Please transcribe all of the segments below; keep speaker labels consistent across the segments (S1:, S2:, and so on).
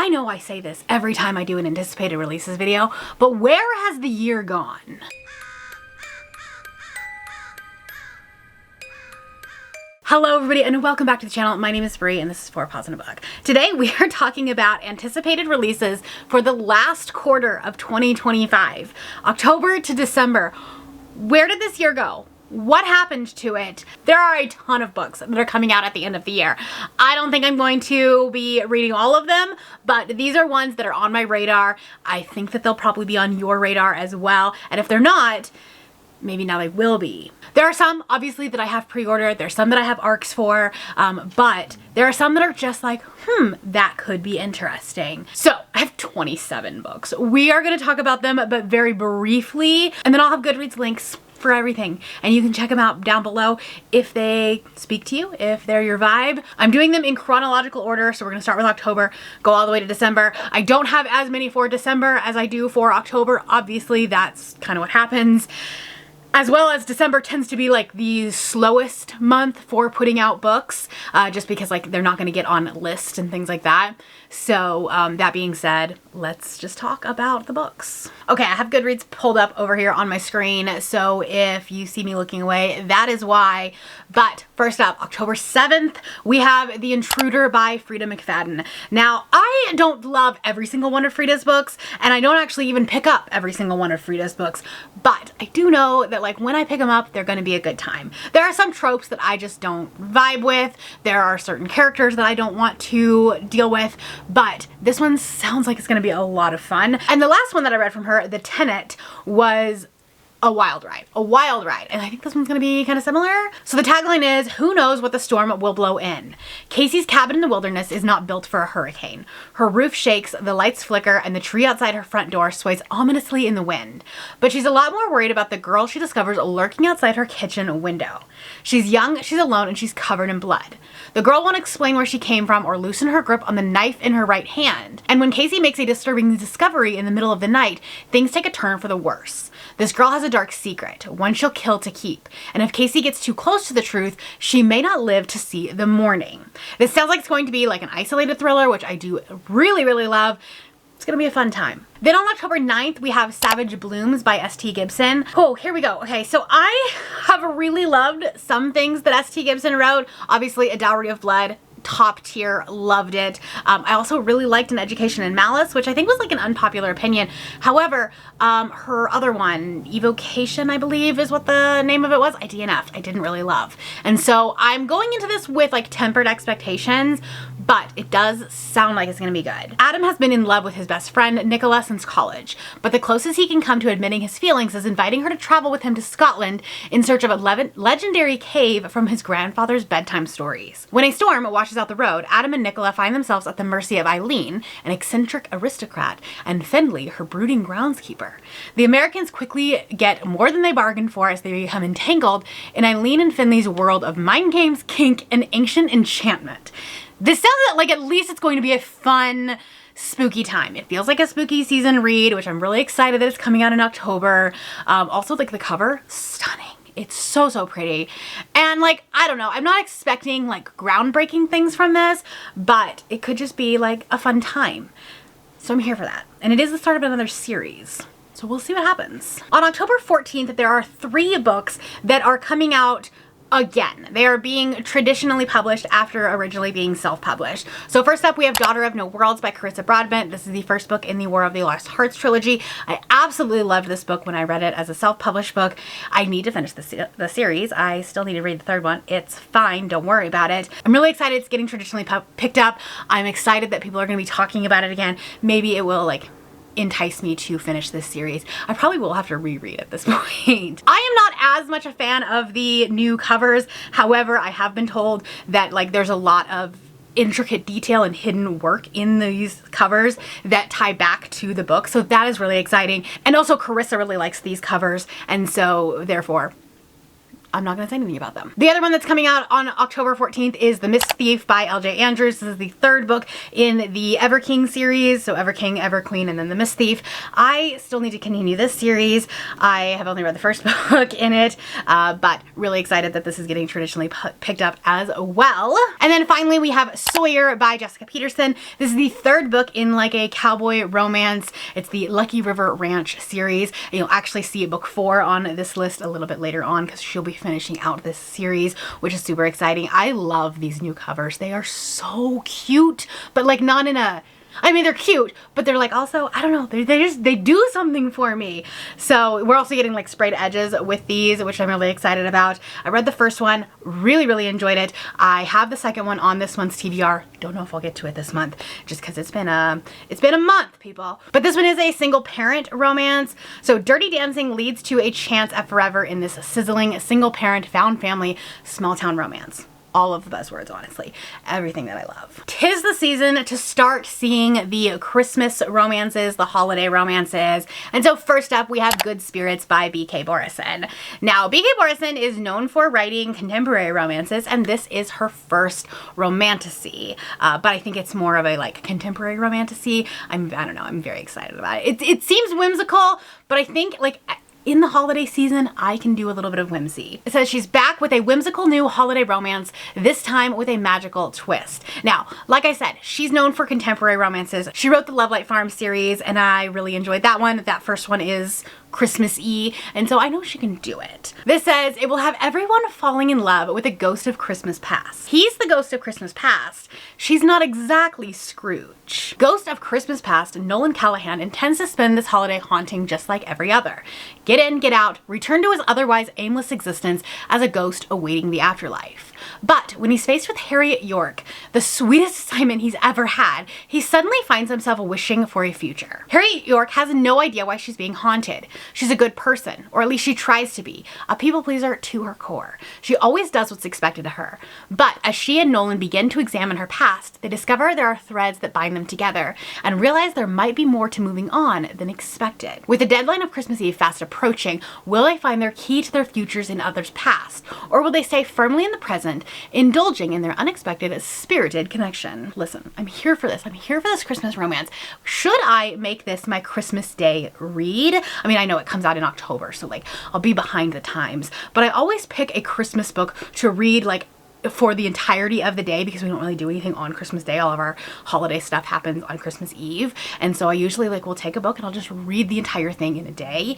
S1: I know I say this every time I do an anticipated releases video, but where has the year gone? Hello everybody and welcome back to the channel. My name is Brie and this is For a Pause in a Book. Today we are talking about anticipated releases for the last quarter of 2025. October to December. Where did this year go? What happened to it? There are a ton of books that are coming out at the end of the year. I don't think I'm going to be reading all of them, but these are ones that are on my radar. I think that they'll probably be on your radar as well. And if they're not, maybe now they will be. There are some, obviously, that I have pre-ordered. There's some that I have ARCs for, but there are some that are just like, that could be interesting. So I have 27 books. We are going to talk about them, but very briefly, and then I'll have Goodreads links for everything, and you can check them out down below if they speak to you, if they're your vibe. I'm doing them in chronological order, so we're gonna start with October, go all the way to December. I don't have as many for December as I do for October. Obviously, that's kind of what happens. As well as December tends to be like the slowest month for putting out books, just because like they're not gonna get on lists and things like that. So that being said, let's just talk about the books. Okay, I have Goodreads pulled up over here on my screen, so if you see me looking away, that is why. But first up, October 7th, we have The Intruder by Frida McFadden. Now, I don't love every single one of Frida's books, and I don't actually even pick up every single one of Frida's books, but I do know that like when I pick them up, they're gonna be a good time. There are some tropes that I just don't vibe with. There are certain characters that I don't want to deal with, but this one sounds like it's gonna be a lot of fun. And the last one that I read from her, The Tenant, was a wild ride. And I think this one's gonna be kind of similar. So the tagline is, who knows what the storm will blow in? Casey's cabin in the wilderness is not built for a hurricane. Her roof shakes, the lights flicker, and the tree outside her front door sways ominously in the wind. But she's a lot more worried about the girl she discovers lurking outside her kitchen window. She's young, she's alone, and she's covered in blood. The girl won't explain where she came from or loosen her grip on the knife in her right hand. And when Casey makes a disturbing discovery in the middle of the night, things take a turn for the worse. This girl has a dark secret, one she'll kill to keep. And if Casey gets too close to the truth, she may not live to see the morning. This sounds like it's going to be like an isolated thriller, which I do really, really love. It's gonna be a fun time. Then on October 9th, we have Savage Blooms by S.T. Gibson. Oh, here we go. Okay, so I have really loved some things that S.T. Gibson wrote. Obviously, A Dowry of Blood, top tier, loved it. I also really liked An Education in Malice, which I think was like an unpopular opinion. However, her other one, Evocation, I believe is what the name of it was, I DNF'd. I didn't really love. And so I'm going into this with like tempered expectations, but it does sound like it's gonna be good. Adam has been in love with his best friend, Nicola, since college, but the closest he can come to admitting his feelings is inviting her to travel with him to Scotland in search of a legendary cave from his grandfather's bedtime stories. When a storm washes out the road, Adam and Nicola find themselves at the mercy of Eileen, an eccentric aristocrat, and Findlay, her brooding groundskeeper. The Americans quickly get more than they bargained for as they become entangled in Eileen and Findlay's world of mind games, kink, and ancient enchantment. This sounds like at least it's going to be a fun, spooky time. It feels like a spooky season read, which I'm really excited that it's coming out in October. Also, like the cover, stunning. It's so, so pretty. And like, I don't know, I'm not expecting like groundbreaking things from this, but it could just be like a fun time. So I'm here for that. And it is the start of another series. So we'll see what happens. On October 14th, there are 3 books that are coming out again. They are being traditionally published after originally being self-published. So first up, we have Daughter of No Worlds by Carissa Broadbent. This is the first book in the War of the Lost Hearts trilogy. I absolutely loved this book when I read it as a self-published book. I need to finish the series. I still need to read the 3rd one. It's fine. Don't worry about it. I'm really excited it's getting traditionally picked up. I'm excited that people are going to be talking about it again. Maybe it will like entice me to finish this series. I probably will have to reread at this point. I am not as much a fan of the new covers. However, I have been told that like there's a lot of intricate detail and hidden work in these covers that tie back to the book. So that is really exciting. And also Carissa really likes these covers, and so therefore I'm not going to say anything about them. The other one that's coming out on October 14th is The Mist Thief by L.J. Andrews. This is the third book in the Ever King series. So Ever King, Ever Queen, and then The Mist Thief. I still need to continue this series. I have only read the first book in it, but really excited that this is getting traditionally picked up as well. And then finally we have Sawyer by Jessica Peterson. This is the third book in like a cowboy romance. It's the Lucky River Ranch series. And you'll actually see book 4 on this list a little bit later on because she'll be finishing out this series, which is super exciting. I love these new covers. They are so cute, but like not in a, I mean, they're cute, but they're like also, I don't know, they do something for me. So we're also getting like sprayed edges with these, which I'm really excited about. I read the first one, really enjoyed it. I have the second one on this month's TBR. Don't know if I'll get to it this month, just because it's been a month, people. But this one is a single parent romance. So Dirty Dancing leads to a chance at forever in this sizzling single parent found family small town romance. All of the buzzwords, honestly. Everything that I love. 'Tis the season to start seeing the Christmas romances, the holiday romances. And so first up, we have Good Spirits by B.K. Borison. Now, B.K. Borison is known for writing contemporary romances, and this is her first romantasy. But I think it's more of a like contemporary romantasy. I don't know, I'm very excited about it. It seems whimsical, but I think like in the holiday season, I can do a little bit of whimsy. It says she's back with a whimsical new holiday romance, this time with a magical twist. Now, like I said, she's known for contemporary romances. She wrote the Lovelight Farm series, and I really enjoyed that one. That first one is Christmas-y, and so I know she can do it. This says it will have everyone falling in love with a ghost of Christmas past. He's the ghost of Christmas past. She's not exactly Scrooge. Ghost of Christmas past, Nolan Callahan intends to spend this holiday haunting just like every other. Get in, get out, return to his otherwise aimless existence as a ghost awaiting the afterlife. But when he's faced with Harriet York, the sweetest assignment he's ever had, he suddenly finds himself wishing for a future. Harriet York has no idea why she's being haunted. She's a good person, or at least she tries to be, a people pleaser to her core. She always does what's expected of her. But as she and Nolan begin to examine her past, they discover there are threads that bind them together and realize there might be more to moving on than expected. With the deadline of Christmas Eve fast approaching, will they find their key to their futures in others' past, or will they stay firmly in the present, indulging in their unexpected, spirited connection? Listen, I'm here for this. I'm here for this Christmas romance. Should I make this my Christmas Day read? I mean, I know it comes out in October, so like I'll be behind the times, but I always pick a Christmas book to read like for the entirety of the day because we don't really do anything on Christmas Day. All of our holiday stuff happens on Christmas Eve, and so I usually like will take a book and I'll just read the entire thing in a day.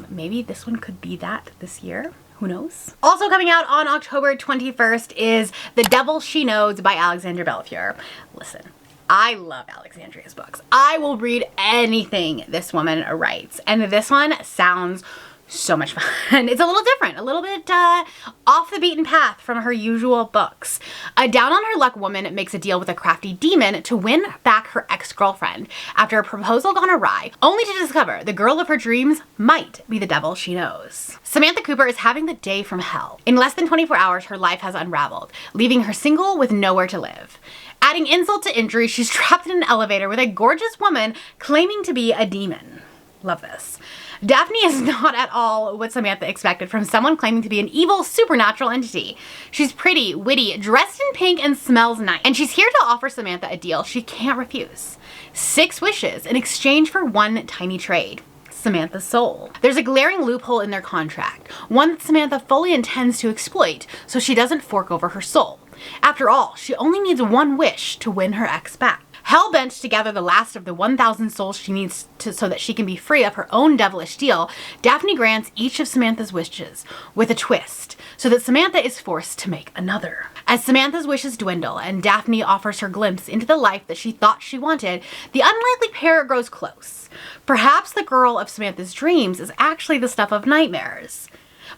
S1: Maybe this one could be that this year. Who knows? Also coming out on October 21st is The Devil She Knows by Alexandra Bellefleur. Listen, I love Alexandria's books. I will read anything this woman writes, and this one sounds so much fun. It's a little different, a little bit off the beaten path from her usual books. A down on her luck woman makes a deal with a crafty demon to win back her ex-girlfriend after a proposal gone awry, only to discover the girl of her dreams might be the devil she knows. Samantha Cooper is having the day from hell. In less than 24 hours, her life has unraveled, leaving her single with nowhere to live. Adding insult to injury, she's trapped in an elevator with a gorgeous woman claiming to be a demon. Love this. Daphne is not at all what Samantha expected from someone claiming to be an evil supernatural entity. She's pretty, witty, dressed in pink, and smells nice. And she's here to offer Samantha a deal she can't refuse. 6 wishes in exchange for one tiny trade: Samantha's soul. There's a glaring loophole in their contract, one that Samantha fully intends to exploit so she doesn't fork over her soul. After all, she only needs one wish to win her ex back. Hell-bent to gather the last of the 1,000 souls she needs so that she can be free of her own devilish deal, Daphne grants each of Samantha's wishes with a twist, so that Samantha is forced to make another. As Samantha's wishes dwindle and Daphne offers her glimpse into the life that she thought she wanted, the unlikely pair grows close. Perhaps the girl of Samantha's dreams is actually the stuff of nightmares.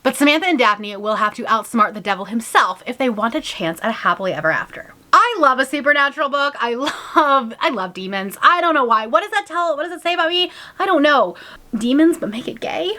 S1: But Samantha and Daphne will have to outsmart the devil himself if they want a chance at a happily ever after. I love a supernatural book. I love demons. I don't know why. What does that tell? What does it say about me? I don't know. Demons, but make it gay?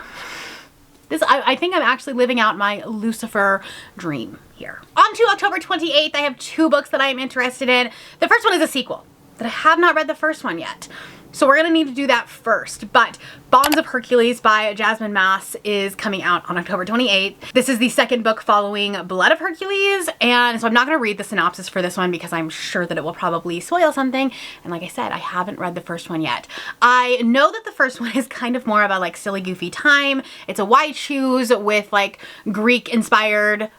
S1: I think I'm actually living out my Lucifer dream here. On to October 28th, I have 2 books that I am interested in. The first one is a sequel that I have not read the first one yet. So we're gonna need to do that first, but Bonds of Hercules by Jasmine Mass is coming out on October 28th. This is the second book following Blood of Hercules, and so I'm not gonna read the synopsis for this one because I'm sure that it will probably spoil something. And like I said, I haven't read the first one yet. I know that the first one is kind of more about like silly, goofy time. It's a wide choose with like Greek-inspired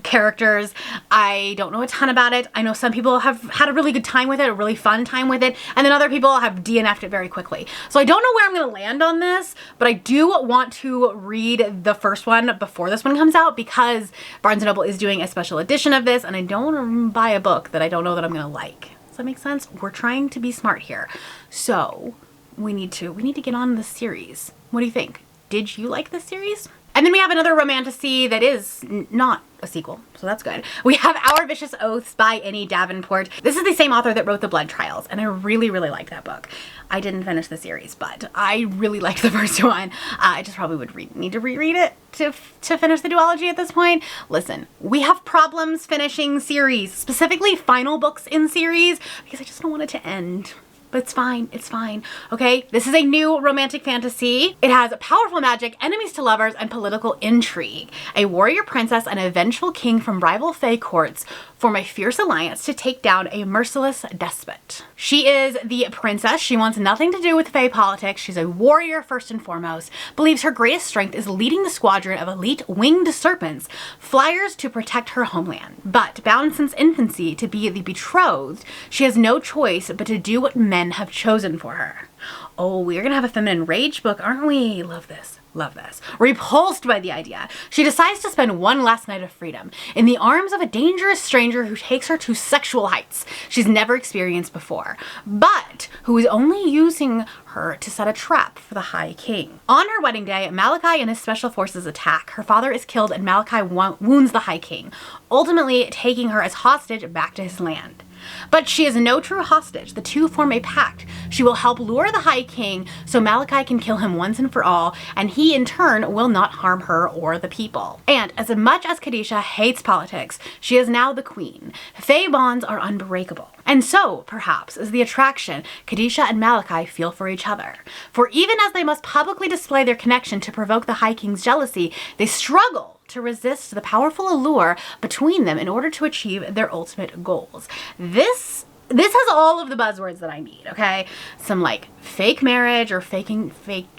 S1: characters. I don't know a ton about it. I know some people have had a really good time with it, a really fun time with it, and then other people have DNF'd it very quickly. So I don't know where I'm gonna land on this, but I do want to read the first one before this one comes out because Barnes & Noble is doing a special edition of this, and I don't want to buy a book that I don't know that I'm gonna like. Does that make sense? We're trying to be smart here. So we need to get on this series. What do you think? Did you like this series? And then we have another Romantasy that is not a sequel, so that's good. We have Our Vicious Oaths by Annie Davenport. This is the same author that wrote The Blood Trials, and I really, really like that book. I didn't finish the series, but I really liked the first one. I just probably would need to reread it to finish the duology at this point. Listen, we have problems finishing series, specifically final books in series, because I just don't want it to end. But it's fine, it's fine, okay? This is a new romantic fantasy. It has powerful magic, enemies to lovers, and political intrigue. A warrior princess and a vengeful king from rival fae courts form a fierce alliance to take down a merciless despot. She is the princess. She wants nothing to do with fae politics. She's a warrior first and foremost, believes her greatest strength is leading the squadron of elite winged serpents, flyers to protect her homeland. But bound since infancy to be the betrothed, she has no choice but to do what men have chosen for her. Oh, we're gonna have a feminine rage book, aren't we? Love this. Love this. Repulsed by the idea, she decides to spend one last night of freedom in the arms of a dangerous stranger who takes her to sexual heights she's never experienced before, but who is only using her to set a trap for the High King. On her wedding day, Malachi and his special forces attack. Her father is killed and Malachi wounds the High King, ultimately taking her as hostage back to his land. But she is no true hostage. The two form a pact. She will help lure the High King so Malachi can kill him once and for all, and he in turn will not harm her or the people. And as much as Kadisha hates politics, she is now the queen. Fae bonds are unbreakable. And so, perhaps, is the attraction Kadisha and Malachi feel for each other. For even as they must publicly display their connection to provoke the High King's jealousy, they struggle to resist the powerful allure between them in order to achieve their ultimate goals. This has all of the buzzwords that I need, okay? Some like fake marriage or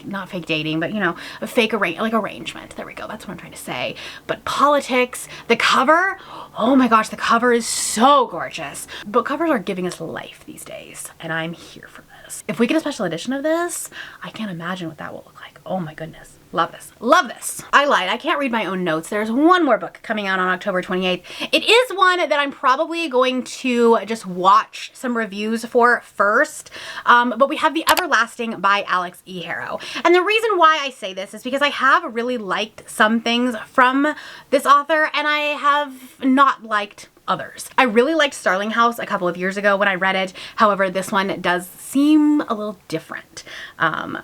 S1: not fake dating, but you know, a fake arrangement. There we go. That's what I'm trying to say. But politics, the cover, oh my gosh, the cover is so gorgeous. Book covers are giving us life these days, and I'm here for this. If we get a special edition of this, I can't imagine what that will look like. Oh my goodness. Love this. Love this. I lied. I can't read my own notes. There's one more book coming out on October 28th. It is one that I'm probably going to just watch some reviews for first. But we have The Everlasting by Alex E. Harrow. And the reason why I say this is because I have really liked some things from this author and I have not liked others. I really liked Starling House a couple of years ago when I read it. However, this one does seem a little different.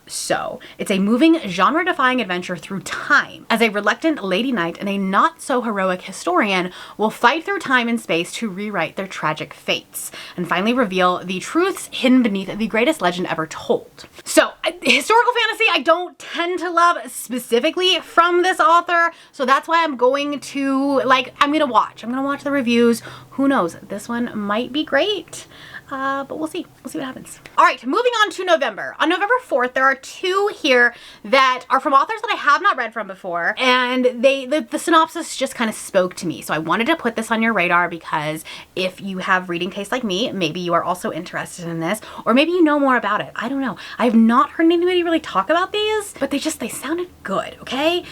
S1: So it's a moving, genre-defying adventure through time as a reluctant lady knight and a not-so-heroic historian will fight through time and space to rewrite their tragic fates and finally reveal the truths hidden beneath the greatest legend ever told. So, historical fantasy I don't tend to love specifically from this author, so that's why I'm going to, I'm gonna watch the reviews. Who knows? This one might be great. But we'll see. We'll see what happens. All right, moving on to November. On November 4th, there are two here that are from authors that I have not read from before, and the synopsis just kind of spoke to me. So I wanted to put this on your radar because if you have reading taste like me, maybe you are also interested in this, or maybe you know more about it. I don't know. I have not heard anybody really talk about these, but they sounded good, okay?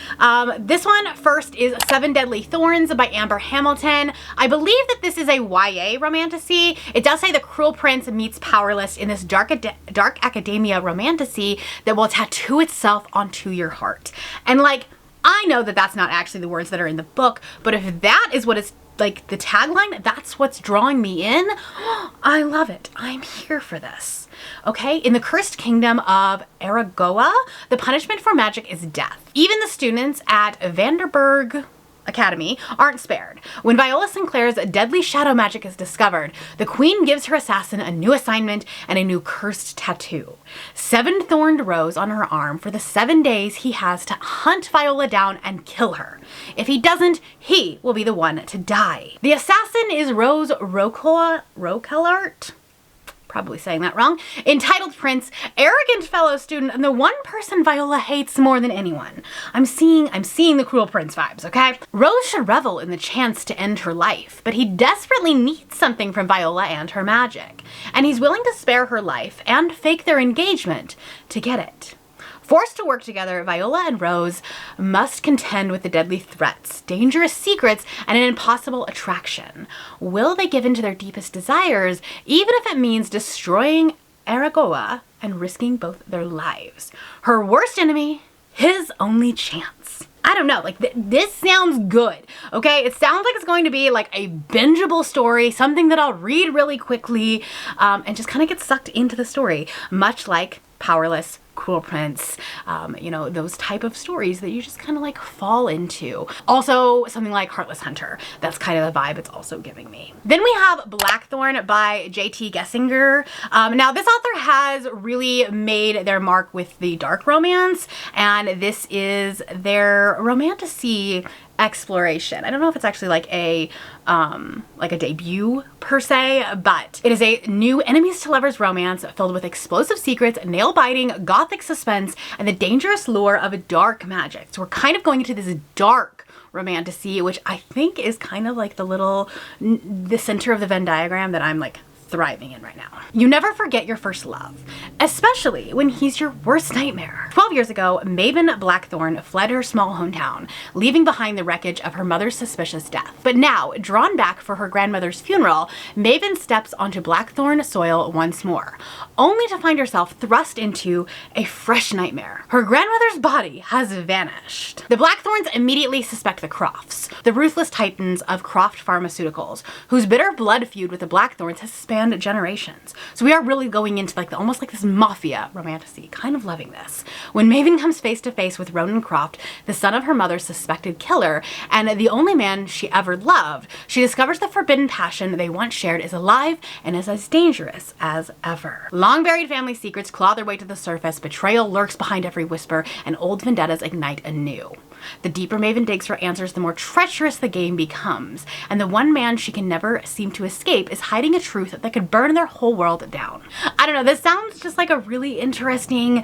S1: This one first is Seven Deadly Thorns by Amber Hamilton. I believe that this is a YA romantasy. It does say the cruel prince meets powerless in this dark academia romantasy that will tattoo itself onto your heart. And I know that that's not actually the words that are in the book, but if that is what is the tagline, that's what's drawing me in. I love it. I'm here for this. Okay, in the cursed kingdom of Aragoa, the punishment for magic is death. Even the students at Vanderburg Academy aren't spared. When Viola Sinclair's deadly shadow magic is discovered, the queen gives her assassin a new assignment and a new cursed tattoo. 7 thorned rose on her arm for the 7 days he has to hunt Viola down and kill her. If he doesn't, he will be the one to die. The assassin is Rose Roquelaart? Probably saying that wrong, entitled prince, arrogant fellow student, and the one person Viola hates more than anyone. I'm seeing the cruel prince vibes, okay? Rose should revel in the chance to end her life, but he desperately needs something from Viola and her magic, and he's willing to spare her life and fake their engagement to get it. Forced to work together, Viola and Rose must contend with the deadly threats, dangerous secrets, and an impossible attraction. Will they give in to their deepest desires, even if it means destroying Aragoa and risking both their lives? Her worst enemy, his only chance. I don't know, like this sounds good, okay? It sounds like it's going to be like a bingeable story, something that I'll read really quickly and just kind of get sucked into the story, much like Powerless, Cruel Prince, you know, those type of stories that you just kind of like fall into. Also, something like Heartless Hunter. That's kind of the vibe it's also giving me. Then we have Blackthorn by J.T. Gessinger. Now, this author has really made their mark with the dark romance, and this is their romantasy exploration. I don't know if it's actually like a debut per se, but it is a new enemies to lovers romance filled with explosive secrets, nail-biting gothic suspense, and the dangerous lure of dark magic. So we're kind of going into this dark romantasy, which I think is kind of like the center of the Venn diagram that I'm like thriving in right now. You never forget your first love, especially when he's your worst nightmare. 12 years ago, Maven Blackthorn fled her small hometown, leaving behind the wreckage of her mother's suspicious death. But now, drawn back for her grandmother's funeral, Maven steps onto Blackthorn soil once more, only to find herself thrust into a fresh nightmare. Her grandmother's body has vanished. The Blackthorns immediately suspect the Crofts, the ruthless titans of Croft Pharmaceuticals, whose bitter blood feud with the Blackthorns has spanned generations. So we are really going into like almost like this mafia romantasy, kind of loving this. When Maven comes face to face with Ronan Croft, the son of her mother's suspected killer, and the only man she ever loved, she discovers the forbidden passion they once shared is alive and is as dangerous as ever. Long buried family secrets claw their way to the surface, betrayal lurks behind every whisper, and old vendettas ignite anew. The deeper Maven digs for answers, the more treacherous the game becomes, and the one man she can never seem to escape is hiding a truth that could burn their whole world down. I don't know, this sounds just like a really interesting,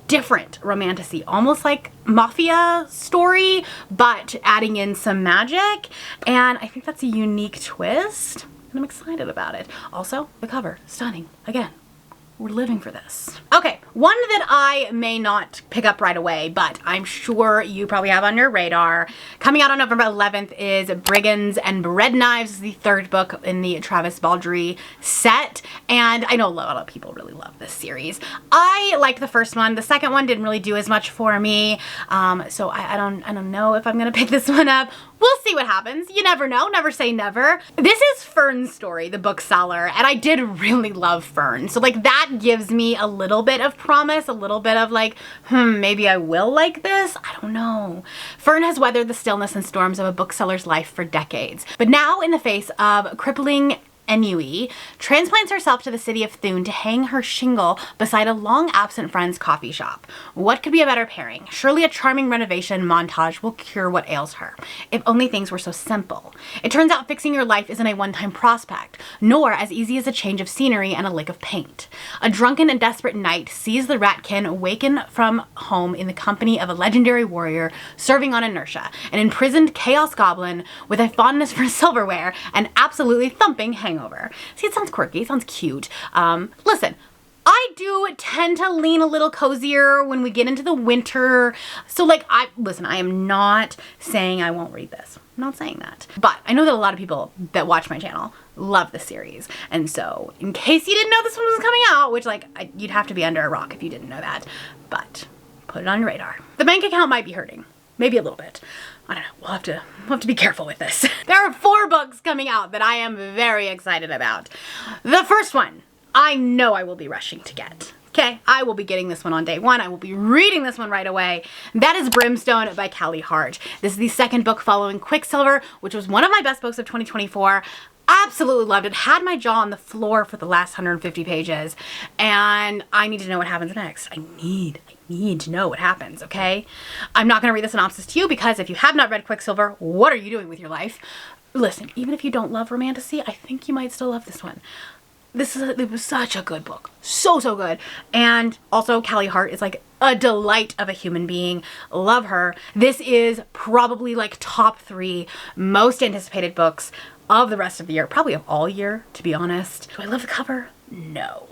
S1: different romantasy, almost like mafia story, but adding in some magic, and I think that's a unique twist, and I'm excited about it. Also, the cover, stunning, again. We're living for this. Okay, one that I may not pick up right away, but I'm sure you probably have on your radar. Coming out on November 11th is Brigands and Bread Knives. This is the 3rd book in the Travis Baldry set, and I know a lot of people really love this series. I liked the first one. The second one didn't really do as much for me, so I don't know if I'm gonna pick this one up. We'll see what happens. You never know. Never say never. This is Fern's story, the bookseller, and I did really love Fern. So like that gives me a little bit of promise, a little bit of like, maybe I will like this. I don't know. Fern has weathered the stillness and storms of a bookseller's life for decades, but now in the face of crippling ennui, transplants herself to the city of Thune to hang her shingle beside a long-absent friend's coffee shop. What could be a better pairing? Surely a charming renovation montage will cure what ails her. If only things were so simple. It turns out fixing your life isn't a one-time prospect, nor as easy as a change of scenery and a lick of paint. A drunken and desperate knight sees the ratkin awaken from home in the company of a legendary warrior serving on inertia, an imprisoned chaos goblin with a fondness for silverware and absolutely thumping hangover. See, it sounds quirky, it sounds cute. Listen, I do tend to lean a little cozier when we get into the winter. So like, I am not saying I won't read this. I'm not saying that. But I know that a lot of people that watch my channel love the series. And so in case you didn't know this one was coming out, which like, you'd have to be under a rock if you didn't know that, but put it on your radar. The bank account might be hurting. Maybe a little bit. I don't know, we'll have to be careful with this. There are 4 books coming out that I am very excited about. The first one, I know I will be rushing to get. Okay, I will be getting this one on day one. I will be reading this one right away. That is Brimstone by Callie Hart. This is the second book following Quicksilver, which was one of my best books of 2024. Absolutely loved it. Had my jaw on the floor for the last 150 pages, and I need to know what happens next. I need to know what happens, okay? I'm not going to read the synopsis to you because if you have not read Quicksilver, what are you doing with your life? Listen, even if you don't love Romantasy, I think you might still love this one. It was such a good book. So good. And also Callie Hart is like a delight of a human being. Love her. This is probably like top 3 most anticipated books of the rest of the year. Probably of all year, to be honest. Do I love the cover? No.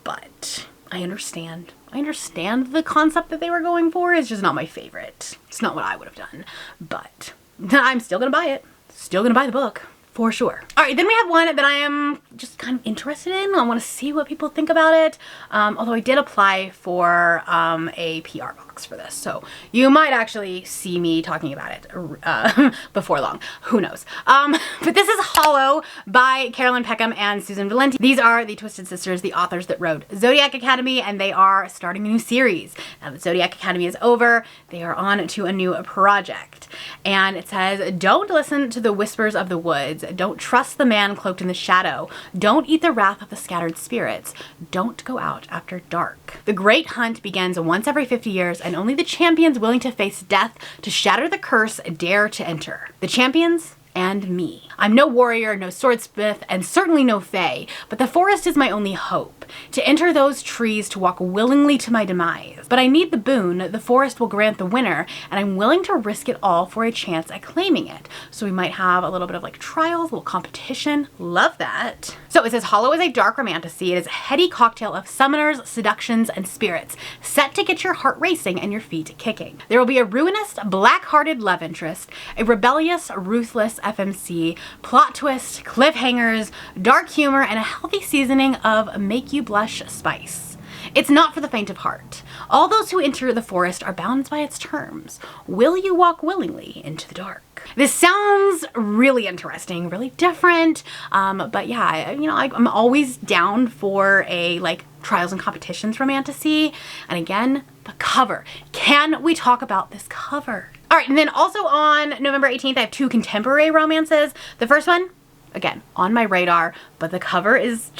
S1: But I understand. I understand the concept that they were going for. It's just not my favorite. It's not what I would have done. But I'm still gonna buy it. Still gonna buy the book. For sure. All right, then we have one that I am just kind of interested in. I want to see what people think about it. Although I did apply for a PR box for this, so you might actually see me talking about it before long. Who knows? But this is Hollow by Carolyn Peckham and Susan Valenti. These are the Twisted Sisters, the authors that wrote Zodiac Academy, and they are starting a new series. Now that Zodiac Academy is over, they are on to a new project. And it says, don't listen to the whispers of the woods. Don't trust the man cloaked in the shadow. Don't eat the wrath of the scattered spirits. Don't go out after dark. The great hunt begins once every 50 years, and only the champions willing to face death to shatter the curse dare to enter. The champions and me. I'm no warrior, no swordsmith, and certainly no fae, but the forest is my only hope. To enter those trees, to walk willingly to my demise. But I need the boon the forest will grant the winner, and I'm willing to risk it all for a chance at claiming it. So we might have a little bit of like trials, a little competition. Love that. So it says, Hollow is a dark romantasy. It is a heady cocktail of summoners, seductions, and spirits, set to get your heart racing and your feet kicking. There will be a ruinous, black-hearted love interest, a rebellious, ruthless FMC, plot twist, cliffhangers, dark humor, and a healthy seasoning of make-you-blush spice. It's not for the faint of heart. All those who enter the forest are bound by its terms. Will you walk willingly into the dark? This sounds really interesting, really different, but yeah, I'm always down for a like trials and competitions romantasy. And again, the cover. Can we talk about this cover? All right, and then also on November 18th, I have 2 contemporary romances. The first one, again, on my radar, but the cover is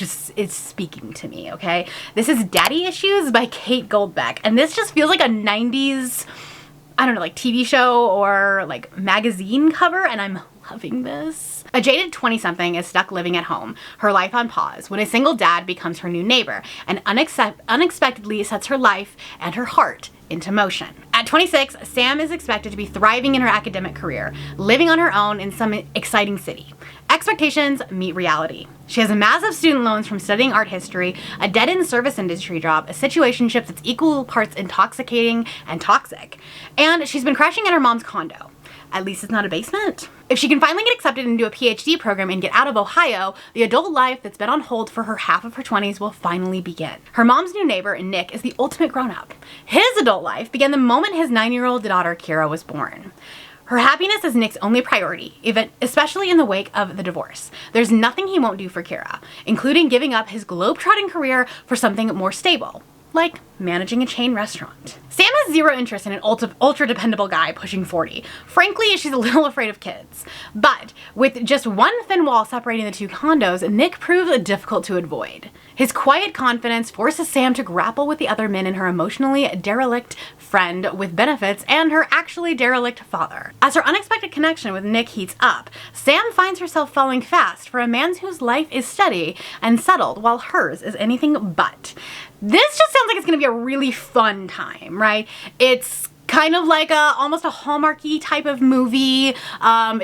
S1: speaking to me, okay? This is Daddy Issues by Kate Goldbeck, and this just feels like a 90s, I don't know, like TV show or like magazine cover, and I'm loving this. A jaded 20-something is stuck living at home, her life on pause, when a single dad becomes her new neighbor and unexpectedly sets her life and her heart into motion. At 26, Sam is expected to be thriving in her academic career, living on her own in some exciting city. Expectations meet reality. She has massive student loans from studying art history, a dead-end service industry job, a situationship that's equal parts intoxicating and toxic, and she's been crashing at her mom's condo. At least it's not a basement. If she can finally get accepted into a PhD program and get out of Ohio, the adult life that's been on hold for her half of her 20s will finally begin. Her mom's new neighbor, Nick, is the ultimate grown-up. His adult life began the moment his 9-year-old daughter, Kira, was born. Her happiness is Nick's only priority, especially in the wake of the divorce. There's nothing he won't do for Kira, including giving up his globe-trotting career for something more stable, like managing a chain restaurant. Sam has zero interest in an ultra-dependable guy pushing 40. Frankly, she's a little afraid of kids. But with just one thin wall separating the 2 condos, Nick proves difficult to avoid. His quiet confidence forces Sam to grapple with the other men in her emotionally derelict friend with benefits and her actually derelict father. As her unexpected connection with Nick heats up, Sam finds herself falling fast for a man whose life is steady and settled while hers is anything but. This just sounds like it's gonna be a really fun time, right? It's kind of like almost a Hallmarky type of movie,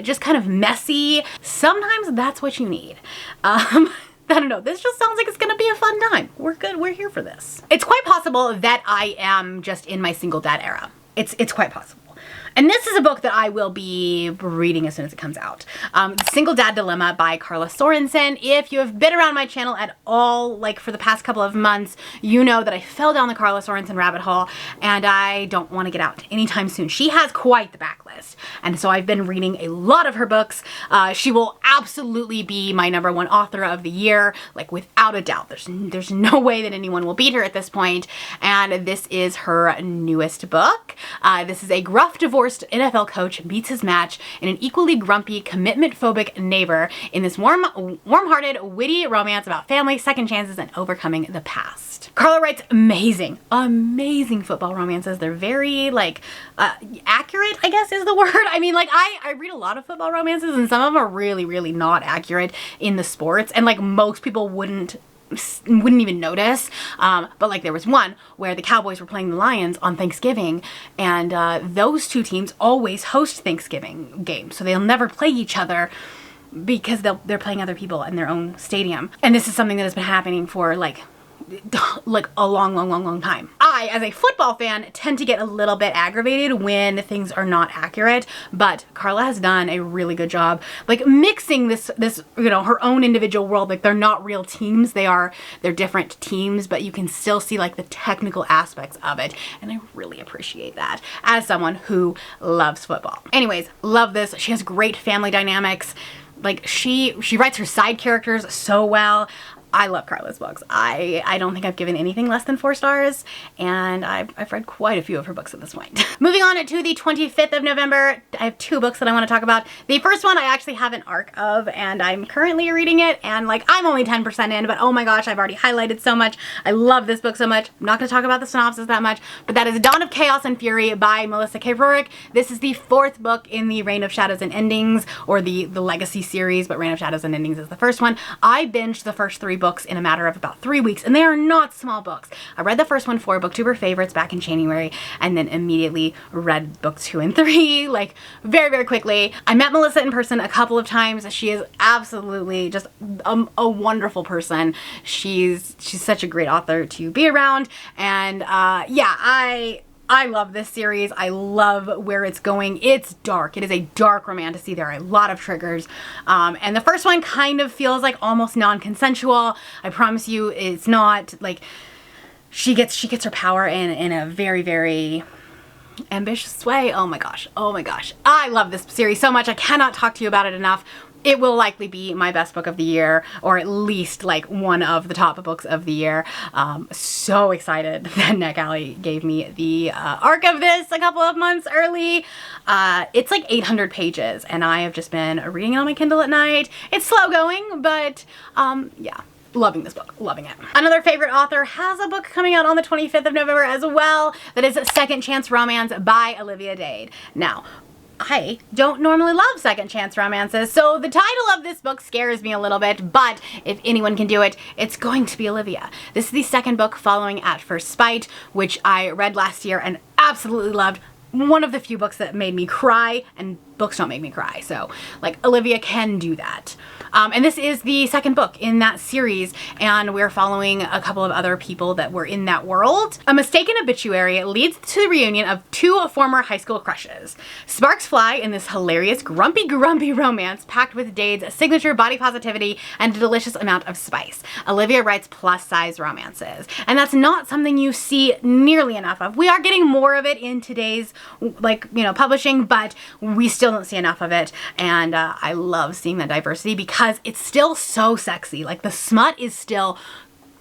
S1: just kind of messy. Sometimes that's what you need. I don't know, this just sounds like it's gonna be a fun time. We're good, we're here for this. It's quite possible that I am just in my single dad era. It's quite possible. And this is a book that I will be reading as soon as it comes out. Single Dad Dilemma by Carla Sorensen. If you have been around my channel at all, like for the past couple of months, you know that I fell down the Carla Sorensen rabbit hole and I don't want to get out anytime soon. She has quite the backlist. And so I've been reading a lot of her books. She will absolutely be my #1 author of the year, like without a doubt. There's no way that anyone will beat her at this point. And this is her newest book. This is a gruff divorced NFL coach meets his match in an equally grumpy, commitment-phobic neighbor in this warm-hearted, witty romance about family, second chances, and overcoming the past. Carla writes amazing football romances. They're very, like, accurate, I guess is the word. I mean, like, I read a lot of football romances, and some of them are really, really not accurate in the sports, and, like, most people wouldn't even notice, but like there was one where the Cowboys were playing the Lions on Thanksgiving, and those two teams always host Thanksgiving games, so they'll never play each other because they're playing other people in their own stadium. And this is something that has been happening for like a long time. I, as a football fan, tend to get a little bit aggravated when things are not accurate, but Carla has done a really good job, like mixing this, you know, her own individual world. Like they're not real teams, they're different teams, but you can still see like the technical aspects of it, and I really appreciate that as someone who loves football. Anyways, love this. She has great family dynamics. Like she writes her side characters so well. I love Carla's books. I don't think I've given anything less than 4 stars, and I've read quite a few of her books at this point. Moving on to the 25th of November, I have 2 books that I want to talk about. The first one I actually have an arc of, and I'm currently reading it, and like I'm only 10% in, but oh my gosh, I've already highlighted so much. I love this book so much. I'm not going to talk about the synopsis that much, but that is Dawn of Chaos and Fury by Melissa K. Rorick. This is the 4th book in the Reign of Shadows and Endings, or the Legacy series, but Reign of Shadows and Endings is the first one. I binged the first 3 books in a matter of about 3 weeks, and they are not small books. I read the first one for BookTuber Favorites back in January, and then immediately read book 2 and 3, like very quickly. I met Melissa in person a couple of times. She is absolutely just a wonderful person. She's such a great author to be around, and yeah, I love this series. I love where it's going. It's dark. It is a dark romantasy. There are a lot of triggers. And the first one kind of feels like almost non-consensual. I promise you it's not. Like she gets her power in a very ambitious way. Oh my gosh. I love this series so much. I cannot talk to you about it enough. It will likely be my best book of the year, or at least like one of the top books of the year. So excited that NetGalley gave me the arc of this a couple of months early. It's like 800 pages, and I have just been reading it on my Kindle at night. It's slow going, but yeah. Loving this book, loving it. Another favorite author has a book coming out on the 25th of November as well. That is Second Chance Romance by Olivia Dade. Now, I don't normally love second chance romances, so the title of this book scares me a little bit, but if anyone can do it, it's going to be Olivia. This is the second book following At First Spite, which I read last year and absolutely loved. One of the few books that made me cry, and books don't make me cry, so like Olivia can do that. And this is the second book in that series, and we're following a couple of other people that were in that world. A mistaken obituary leads to the reunion of 2 former high school crushes. Sparks fly in this hilarious grumpy romance packed with Dade's signature body positivity and a delicious amount of spice. Olivia writes plus-size romances, and that's not something you see nearly enough of. We are getting more of it in today's, like, you know, publishing, but we still don't see enough of it, and I love seeing that diversity because it's still so sexy. Like the smut is still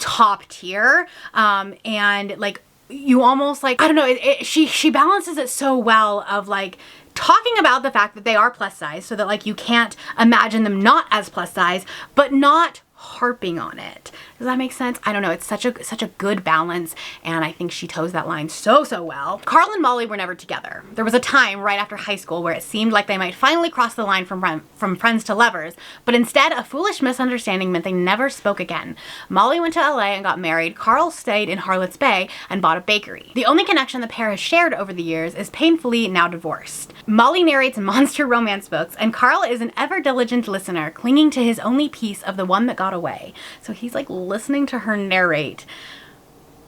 S1: top tier, and like you almost like, I don't know, she balances it so well of like talking about the fact that they are plus size, so that like you can't imagine them not as plus size, but not harping on it. Does that make sense? I don't know. It's such a good balance, and I think she toes that line so well. Carl and Molly were never together. There was a time right after high school where it seemed like they might finally cross the line from friends to lovers, but instead a foolish misunderstanding meant they never spoke again. Molly went to LA and got married. Carl stayed in Harlots Bay and bought a bakery. The only connection the pair has shared over the years is painfully now divorced. Molly narrates monster romance books, and Carl is an ever diligent listener, clinging to his only piece of The One That Got Away. So he's like listening to her narrate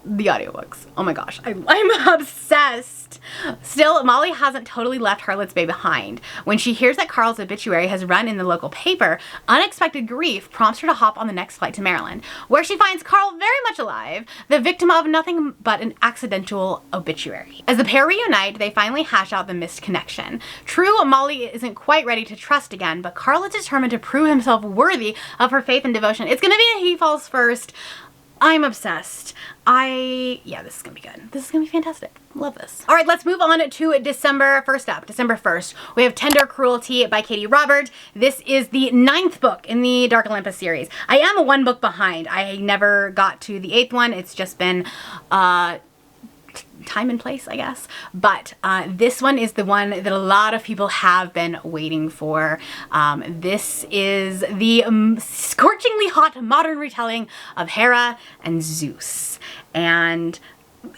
S1: the audiobooks. Oh my gosh, I'm obsessed. Still, Molly hasn't totally left Harlot's Bay behind. When she hears that Carl's obituary has run in the local paper, unexpected grief prompts her to hop on the next flight to Maryland, where she finds Carl very much alive, the victim of nothing but an accidental obituary. As the pair reunite, they finally hash out the missed connection. True, Molly isn't quite ready to trust again, but Carl is determined to prove himself worthy of her faith and devotion. It's gonna be a he falls first. I'm obsessed. Yeah, this is gonna be good. This is gonna be fantastic. Love this. All right, let's move on to December. First up, December 1st, we have Tender Cruelty by Katie Robert. This is the 9th book in the Dark Olympus series. I am one book behind. I never got to the 8th one. It's just been, time and place, I guess. But this one is the one that a lot of people have been waiting for. This is the scorchingly hot modern retelling of Hera and Zeus. And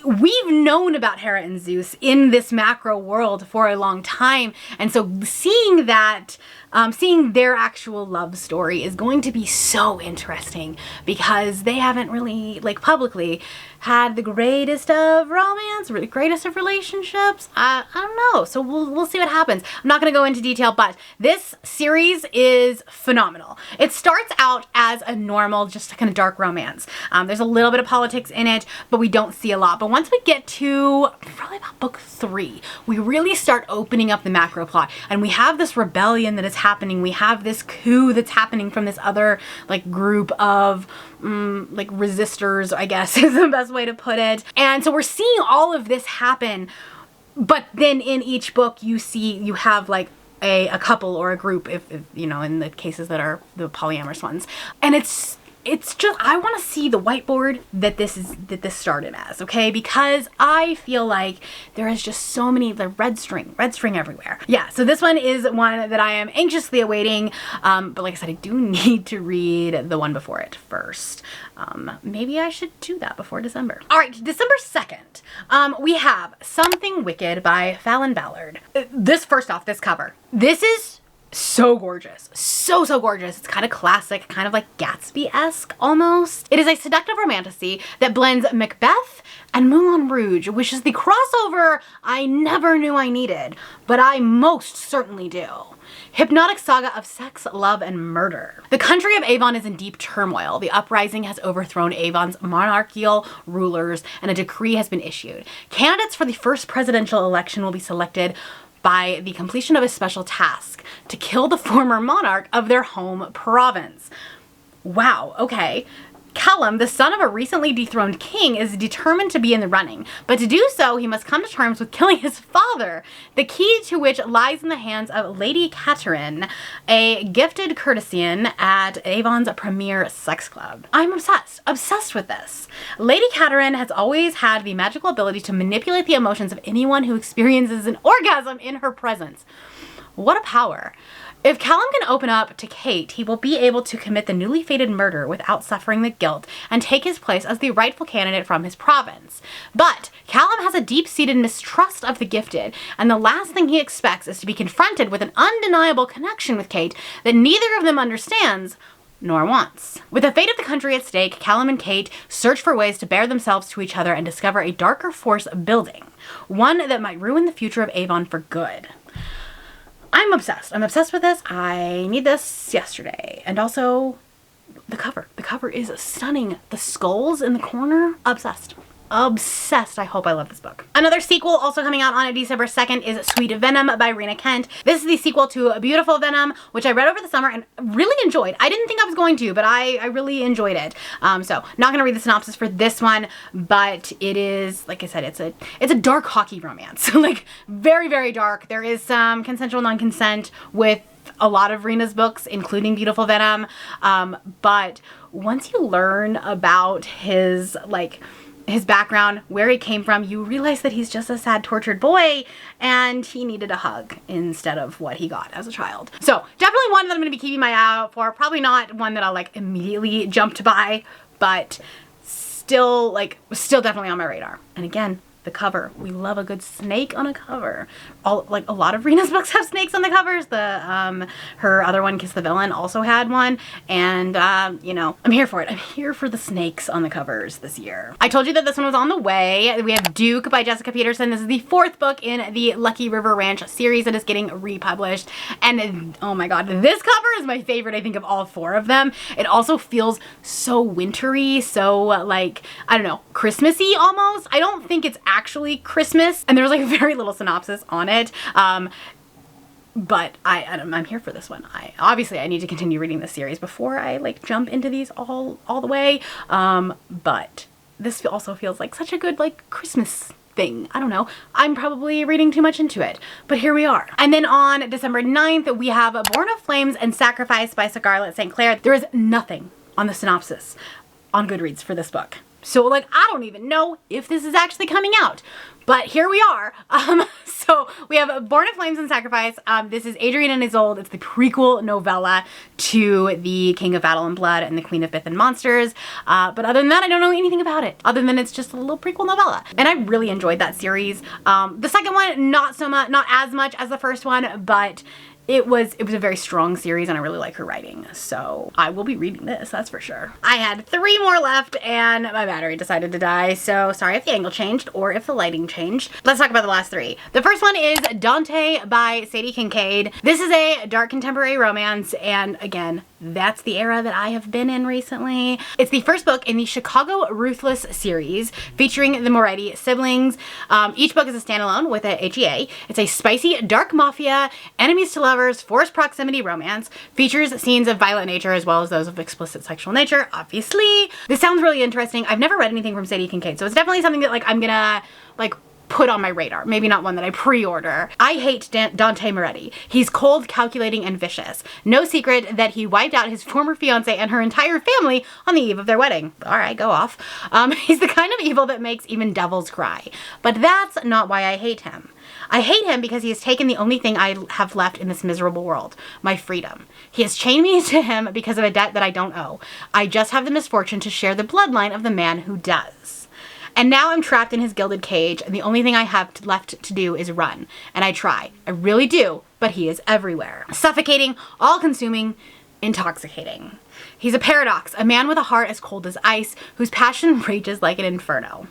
S1: we've known about Hera and Zeus in this macro world for a long time. And so seeing that, seeing their actual love story is going to be so interesting, because they haven't really, like, publicly had the greatest of romance, the greatest of relationships. I don't know. So we'll see what happens. I'm not going to go into detail, but this series is phenomenal. It starts out as a normal, just kind of dark romance. There's a little bit of politics in it, but we don't see a lot. But once we get to probably about book 3, we really start opening up the macro plot, and we have this rebellion that is happening. We have this coup that's happening from this other, like, group of like resistors, I guess is the best way to put it. And so we're seeing all of this happen, but then in each book you have like a couple or a group, if you know, in the cases that are the polyamorous ones. And it's just, I want to see the whiteboard that this started as, okay? Because I feel like there is just so many, the red string everywhere. Yeah, so this one is one that I am anxiously awaiting, but like I said, I do need to read the one before it first. Maybe I should do that before December. All right, December 2nd, we have Something Wicked by Fallon Ballard. First off, this cover. This is so gorgeous. So gorgeous. It's kind of classic, kind of like Gatsby-esque almost. It is a seductive romantasy that blends Macbeth and Moulin Rouge, which is the crossover I never knew I needed, but I most certainly do. Hypnotic saga of sex, love, and murder. The country of Avon is in deep turmoil. The uprising has overthrown Avon's monarchical rulers, and a decree has been issued. Candidates for the first presidential election will be selected by the completion of a special task to kill the former monarch of their home province. Wow, okay. Callum, the son of a recently dethroned king, is determined to be in the running, but to do so, he must come to terms with killing his father, the key to which lies in the hands of Lady Katerine, a gifted courtesan at Avon's premier sex club. I'm obsessed with this. Lady Katerine has always had the magical ability to manipulate the emotions of anyone who experiences an orgasm in her presence. What a power. If Callum can open up to Kate, he will be able to commit the newly fated murder without suffering the guilt and take his place as the rightful candidate from his province. But Callum has a deep-seated mistrust of the gifted, and the last thing he expects is to be confronted with an undeniable connection with Kate that neither of them understands nor wants. With the fate of the country at stake, Callum and Kate search for ways to bear themselves to each other and discover a darker force building, one that might ruin the future of Avon for good. I'm obsessed. I'm obsessed with this. I need this yesterday. And also the cover. The cover is stunning. The skulls in the corner. Obsessed. Obsessed. I hope I love this book. Another sequel also coming out on December 2nd is Sweet Venom by Rena Kent. This is the sequel to Beautiful Venom, which I read over the summer and really enjoyed. I didn't think I was going to, but I really enjoyed it. So not gonna read the synopsis for this one, but it is, like I said, it's a dark hockey romance. Like very dark. There is some consensual non-consent with a lot of Rena's books, including Beautiful Venom. But once you learn about his background, where he came from, you realize that he's just a sad, tortured boy, and he needed a hug instead of what he got as a child. So definitely one that I'm going to be keeping my eye out for. Probably not one that I'll like immediately jump to buy, but still definitely on my radar. And again, The cover. We love a good snake on a cover. Like a lot of Rena's books have snakes on the covers. Her other one, Kiss the Villain, also had one. And, you know, I'm here for it. I'm here for the snakes on the covers this year. I told you that this one was on the way. We have Duke by Jessica Peterson. This is the 4th book in the Lucky River Ranch series that is getting republished. And oh my god, this cover is my favorite, I think, of all 4 of them. It also feels so wintry, so like, I don't know, Christmassy almost. I don't think it's actually Christmas, and there's like very little synopsis on it. But I'm here for this one. Obviously I need to continue reading this series before I like jump into these all the way. But this also feels like such a good like Christmas thing. I don't know. I'm probably reading too much into it, but here we are. And then on December 9th, we have Born of Flames and Sacrifice by Scarlett St. Clair. There is nothing on the synopsis on Goodreads for this book. So like, I don't even know if this is actually coming out, but here we are. So we have Born of Flames and Sacrifice. This is Adrian and Isolde. It's the prequel novella to the King of Battle and Blood and the Queen of Myth and Monsters. But other than that, I don't know anything about it, other than it's just a little prequel novella. And I really enjoyed that series. The second one, not so much, not as much as the first one, but it was a very strong series, and I really like her writing. So I will be reading this, that's for sure. I had 3 more left and my battery decided to die. So sorry if the angle changed or if the lighting changed. Let's talk about the last 3. The first one is Dante by Sadie Kincaid. This is a dark contemporary romance, and again, that's the era that I have been in recently. It's the first book in the Chicago Ruthless series featuring the Moretti siblings. Each book is a standalone with a HEA. It's a spicy dark mafia, enemies to lovers, forced proximity romance. Features scenes of violent nature as well as those of explicit sexual nature, obviously. This sounds really interesting. I've never read anything from Sadie Kincaid, so it's definitely something that like I'm gonna like put on my radar. Maybe not one that I pre-order. I hate Dante Moretti. He's cold, calculating, and vicious. No secret that he wiped out his former fiance and her entire family on the eve of their wedding. All right, go off. He's the kind of evil that makes even devils cry. But that's not why I hate him. I hate him because he has taken the only thing I have left in this miserable world, my freedom. He has chained me to him because of a debt that I don't owe. I just have the misfortune to share the bloodline of the man who does. And now I'm trapped in his gilded cage, and the only thing I have left to do is run. And I try. I really do, but he is everywhere. Suffocating, all-consuming, intoxicating. He's a paradox, a man with a heart as cold as ice, whose passion rages like an inferno.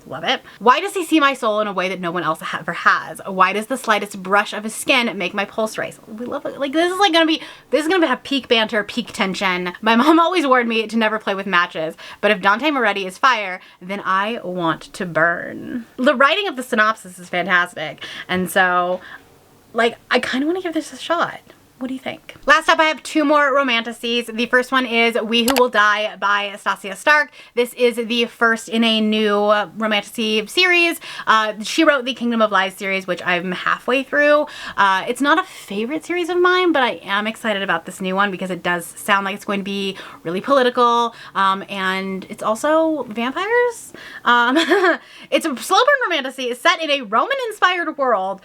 S1: Love it. Why does he see my soul in a way that no one else ever has? Why does the slightest brush of his skin make my pulse race? We love it. Like, this is gonna have peak banter, peak tension. My mom always warned me to never play with matches, but if Dante Moretti is fire, then I want to burn. The writing of the synopsis is fantastic, and so, like, I kind of want to give this a shot. What do you think? Last up, I have 2 more romantasies. The first one is We Who Will Die by Stasia Stark. This is the first in a new romantasy series. She wrote the Kingdom of Lies series, which I'm halfway through. It's not a favorite series of mine, but I am excited about this new one because it does sound like it's going to be really political, and it's also vampires. It's a slow burn romantasy. It's set in a Roman-inspired world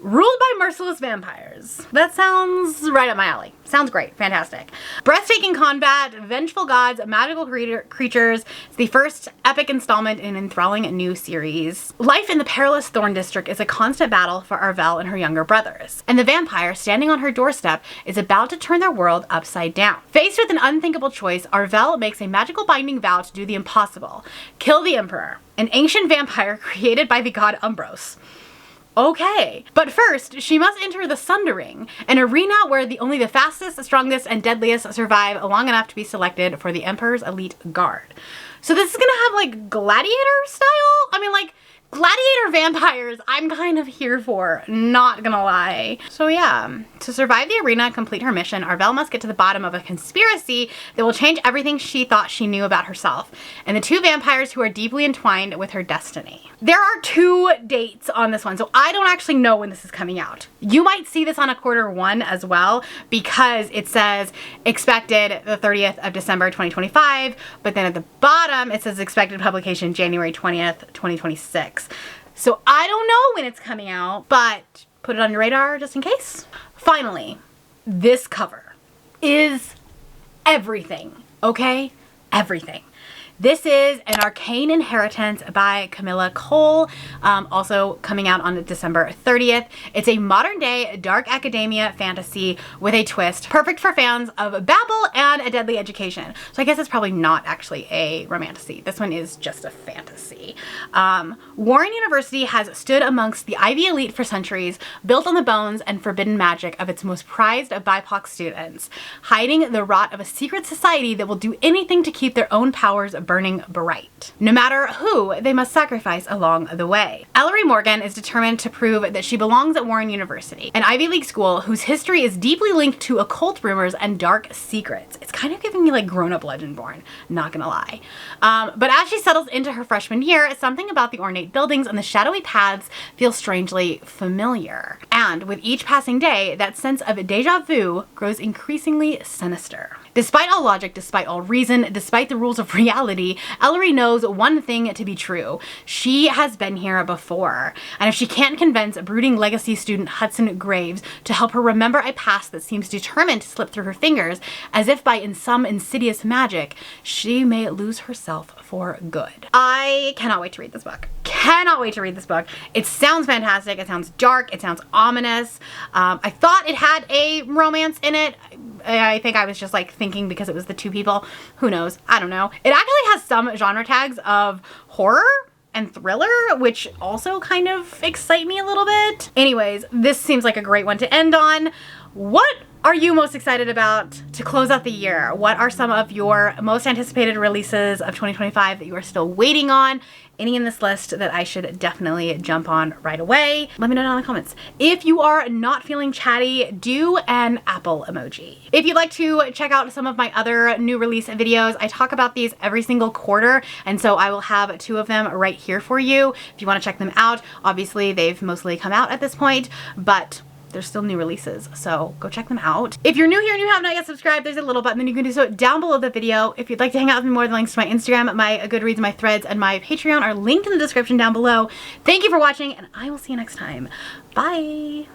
S1: ruled by merciless vampires. That sounds right up my alley. Sounds great. Fantastic. Breathtaking combat, vengeful gods, magical creatures. It's the first epic installment in an enthralling new series. Life in the perilous Thorn District is a constant battle for Arvel and her younger brothers. And the vampire standing on her doorstep is about to turn their world upside down. Faced with an unthinkable choice, Arvel makes a magical binding vow to do the impossible. Kill the Emperor, an ancient vampire created by the god Umbros. Okay, but first, she must enter the Sundering, an arena where only the fastest, strongest, and deadliest survive long enough to be selected for the Emperor's elite guard. So this is gonna have like gladiator style? I mean, like, gladiator vampires, I'm kind of here for, not gonna lie. So yeah, to survive the arena and complete her mission, Arvel must get to the bottom of a conspiracy that will change everything she thought she knew about herself, and the 2 vampires who are deeply entwined with her destiny. There are 2 dates on this one, so I don't actually know when this is coming out. You might see this on a quarter 1 as well, because it says expected the 30th of December 2025, but then at the bottom it says expected publication January 20th, 2026. So I don't know when it's coming out, but put it on your radar just in case. Finally, this cover is everything, okay? Everything. This is An Arcane Inheritance by Camilla Cole, also coming out on December 30th. It's a modern day dark academia fantasy with a twist, perfect for fans of Babel and A Deadly Education. So I guess it's probably not actually a romantasy. This one is just a fantasy. Warren University has stood amongst the Ivy elite for centuries, built on the bones and forbidden magic of its most prized of BIPOC students, hiding the rot of a secret society that will do anything to keep their own powers burning bright. No matter who they must sacrifice along the way. Ellery Morgan is determined to prove that she belongs at Warren University, an Ivy League school whose history is deeply linked to occult rumors and dark secrets. It's kind of giving me like Grown Up Legendborn, not gonna lie. But as she settles into her freshman year, something about the ornate buildings and the shadowy paths feels strangely familiar. And with each passing day, that sense of deja vu grows increasingly sinister. Despite all logic, despite all reason, despite the rules of reality, Ellery knows one thing to be true. She has been here before. And if she can't convince brooding legacy student Hudson Graves to help her remember a past that seems determined to slip through her fingers, as if by some insidious magic, she may lose herself for good. I cannot wait to read this book. Cannot wait to read this book. It sounds fantastic. It sounds dark. It sounds ominous. I thought it had a romance in it. I think I was just like thinking because it was the two people. Who knows? I don't know. It actually has some genre tags of horror and thriller, which also kind of excite me a little bit. Anyways, this seems like a great one to end on. What are you most excited about to close out the year? What are some of your most anticipated releases of 2025 that you are still waiting on? Any in this list that I should definitely jump on right away? Let me know down in the comments. If you are not feeling chatty, do an Apple emoji. If you'd like to check out some of my other new release videos, I talk about these every single quarter, and so I will have 2 of them right here for you if you want to check them out. Obviously, they've mostly come out at this point, but there's still new releases, so go check them out. If you're new here and you have not yet subscribed, there's a little button that you can do so down below the video. If you'd like to hang out with me more, the links to my Instagram, my Goodreads, my Threads, and my Patreon are linked in the description down below. Thank you for watching, and I will see you next time. Bye!